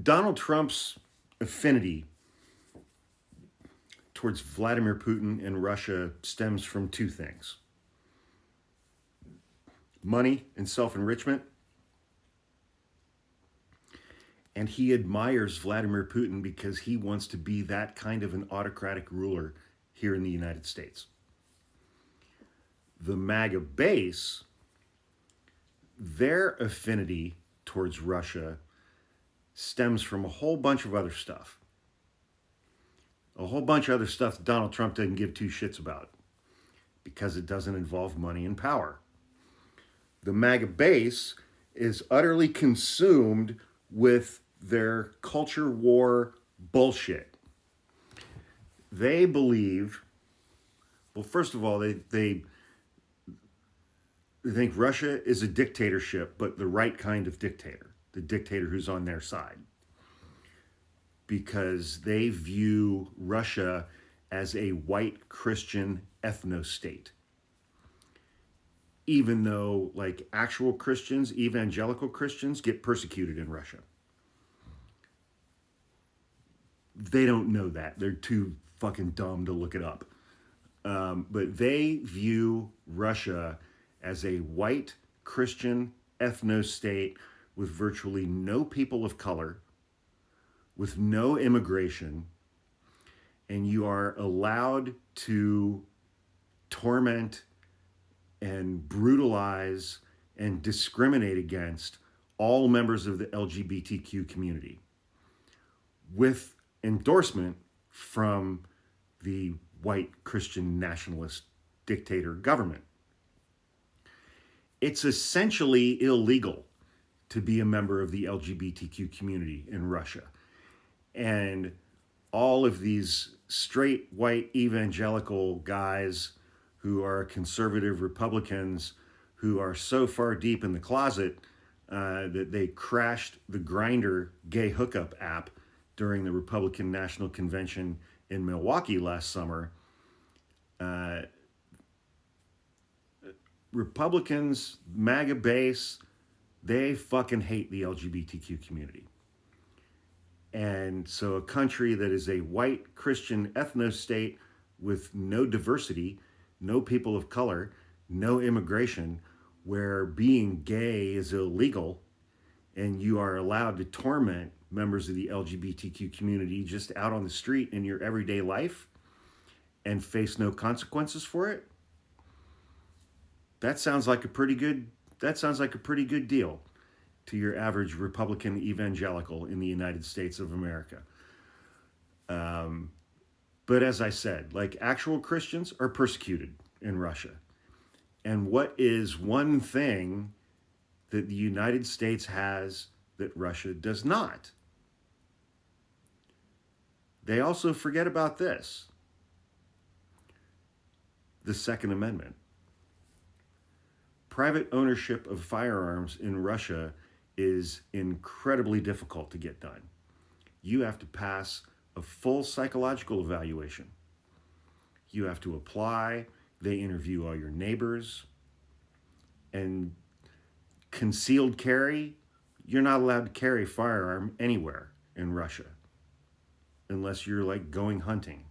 Donald Trump's affinity towards Vladimir Putin and Russia stems from two things: money and self enrichment. And he admires Vladimir Putin because he wants to be that kind of an autocratic ruler here in the United States. The MAGA base, their affinity towards Russia stems from a whole bunch of other stuff. A whole bunch of other stuff that Donald Trump doesn't give two shits about because it doesn't involve money and power. The MAGA base is utterly consumed with their culture war bullshit. They believe, well, first of all, they think Russia is a dictatorship, but the right kind of dictator, the dictator who's on their side. Because they view Russia as a white Christian ethno-state. Even though, like, actual Christians, evangelical Christians, get persecuted in Russia. They don't know that. They're too fucking dumb to look it up. But they view Russia as a white Christian ethno-state with virtually no people of color, with no immigration, and you are allowed to torment and brutalize and discriminate against all members of the LGBTQ community with endorsement from the white Christian nationalist dictator government. It's essentially illegal to be a member of the LGBTQ community in Russia. And all of these straight white evangelical guys who are conservative Republicans who are so far deep in the closet that they crashed the Grindr gay hookup app during the Republican National Convention in Milwaukee last summer. Republicans, MAGA base, they fucking hate the LGBTQ community. And so a country that is a white Christian ethno-state with no diversity, no people of color, no immigration, where being gay is illegal and you are allowed to torment members of the LGBTQ community just out on the street in your everyday life and face no consequences for it. That sounds like a pretty good deal to your average Republican evangelical in the United States of America. But as I said, like, actual Christians are persecuted in Russia. And what is one thing that the United States has that Russia does not? They also forget about this: the Second Amendment. Private ownership of firearms in Russia is incredibly difficult to get done. You have to pass a full psychological evaluation. You have to apply. They interview all your neighbors. And concealed carry, you're not allowed to carry a firearm anywhere in Russia unless you're, like, going hunting.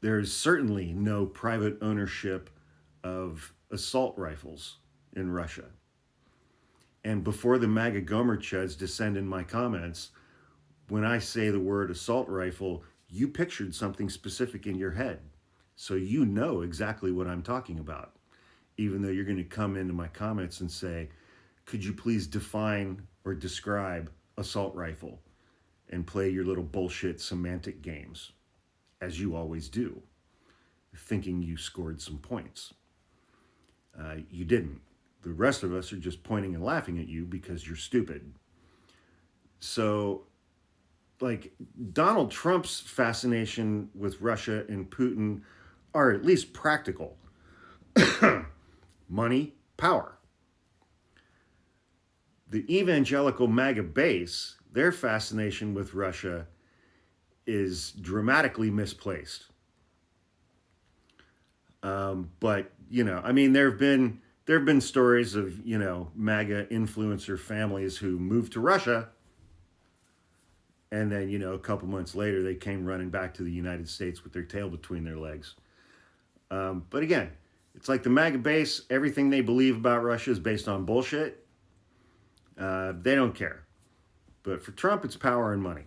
There's certainly no private ownership of assault rifles in Russia. And before the MAGA Gomer chuds descend in my comments, when I say the word assault rifle, you pictured something specific in your head. So you know exactly what I'm talking about, even though you're going to come into my comments and say, could you please define or describe assault rifle, and play your little bullshit semantic games, as you always do, thinking you scored some points. You didn't. The rest of us are just pointing and laughing at you because you're stupid. So, like, Donald Trump's fascination with Russia and Putin are at least practical. Money, power. The evangelical MAGA base, their fascination with Russia is dramatically misplaced. But, you know, I mean, there have been There have been stories of, MAGA influencer families who moved to Russia, and then, a couple months later, they came running back to the United States with their tail between their legs. But again, it's like the MAGA base, everything they believe about Russia is based on bullshit. They don't care. But for Trump, it's power and money.